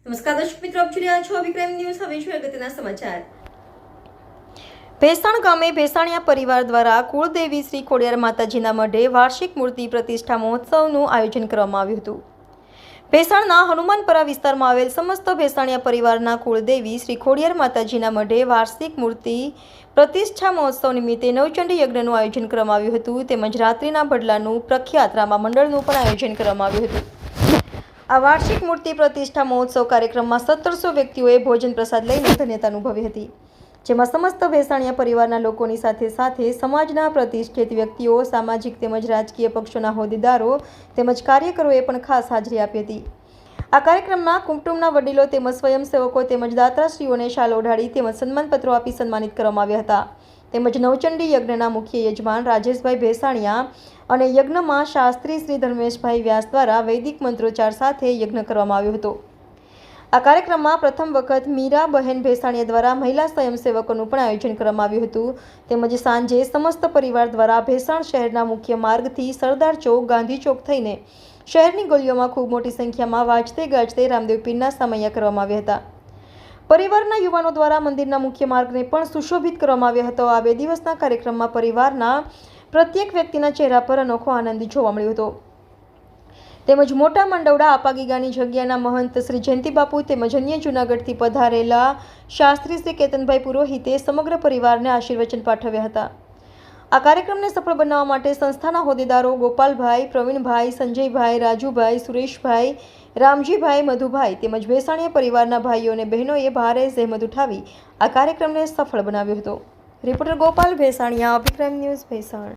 નમસ્કાર દર્શક મિત્રો, આપ જોઈ રહ્યા છો વિક્રમ ન્યૂઝ. હવે જોઈએ અગત્યના સમાચાર. ભેસાણ ગામે ભેસાણીયા પરિવાર દ્વારા કુળદેવી શ્રી ખોડિયાર માતાજીના મઢે વાર્ષિક મૂર્તિ પ્રતિષ્ઠા મહોત્સવનું આયોજન કરવામાં આવ્યું હતું. ભેસાણના હનુમાનપરા વિસ્તારમાં આવેલ સમસ્ત ભેસાણીયા પરિવારના કુળદેવી શ્રી ખોડિયાર માતાજીના મઢે વાર્ષિક મૂર્તિ પ્રતિષ્ઠા મહોત્સવ નિમિત્તે નવચંડી યજ્ઞનું આયોજન કરવામાં આવ્યું હતું. તેમજ રાત્રિના ભડલાનું પ્રખ્યાત રામા મંડળનું પણ આયોજન કરવામાં આવ્યું હતું. આ વાર્ષિક મૂર્તિ પ્રતિષ્ઠા મહોત્સવ કાર્યક્રમમાં 1700 વ્યક્તિઓએ ભોજન પ્રસાદ લઈને ધન્યતા અનુભવી હતી, જેમાં સમસ્ત ભેસાણીયા પરિવારના લોકોની સાથે સાથે સમાજના પ્રતિષ્ઠિત વ્યક્તિઓ, સામાજિક તેમજ રાજકીય પક્ષોના હોદ્દેદારો તેમજ કાર્યકરોએ પણ ખાસ હાજરી આપી હતી. આ કાર્યક્રમમાં કુટુંબના વડીલો તેમજ સ્વયંસેવકો તેમજ દાતાશ્રીઓને શાલ ઓઢાડી તેમજ સન્માનપત્રો આપી સન્માનિત કરવામાં આવ્યા હતા. તેમજ નવચંડી યજ્ઞના મુખ્ય યજમાન રાજેશભાઈ ભેસાણીયા અને યજ્ઞમાં શાસ્ત્રી શ્રી ધર્મેશભાઈ વ્યાસ દ્વારા વૈદિક મંત્રોચ્ચાર સાથે યજ્ઞ કરવામાં આવ્યો હતો. આ કાર્યક્રમમાં પ્રથમ વખત મીરા બહેન ભેસાણીયા દ્વારા મહિલા સ્વયંસેવકોનું પણ આયોજન કરવામાં આવ્યું હતું. તેમજ સાંજે સમસ્ત પરિવાર દ્વારા ભેસાણ શહેરના મુખ્ય માર્ગથી સરદાર ચોક, ગાંધી ચોક થઈને શહેરની ગલીઓમાં ખૂબ મોટી સંખ્યામાં વાજતે ગાજતે રામદેવ પીરના સમૈયા કરવામાં આવ્યા હતા. પરિવારના યુવાનો દ્વારા મંદિરના મુખ્ય માર્ગને પણ સુશોભિત કરવામાં આવ્યો હતો. આ 2 દિવસના કાર્યક્રમમાં પરિવારના પ્રત્યેક વ્યક્તિના ચહેરા પર અનોખો આનંદ જોવા મળ્યો હતો. તેમજ મોટા મંડવડા આપાગીગાની જગ્યાના મહંત શ્રી જયંતિબાપુ તેમજ અન્ય જૂનાગઢથી પધારેલા શાસ્ત્રી શ્રી કેતનભાઈ પુરોહિતે સમગ્ર પરિવારને આશીર્વચન પાઠવ્યા હતા. આ કાર્યક્રમને સફળ બનાવવા માટે સંસ્થાના હોદ્દેદારો ગોપાલભાઈ, પ્રવીણભાઈ, સંજયભાઈ, રાજુભાઈ, સુરેશભાઈ, રામજીભાઈ, મધુભાઈ તેમજ ભેસાણીયા પરિવારના ભાઈઓ અને બહેનોએ ભારે જહેમત ઉઠાવી આ કાર્યક્રમને સફળ બનાવ્યો હતો. રિપોર્ટર ગોપાલ ભેસાણીયા, વિક્રમ ન્યૂઝ, ભેસાણ.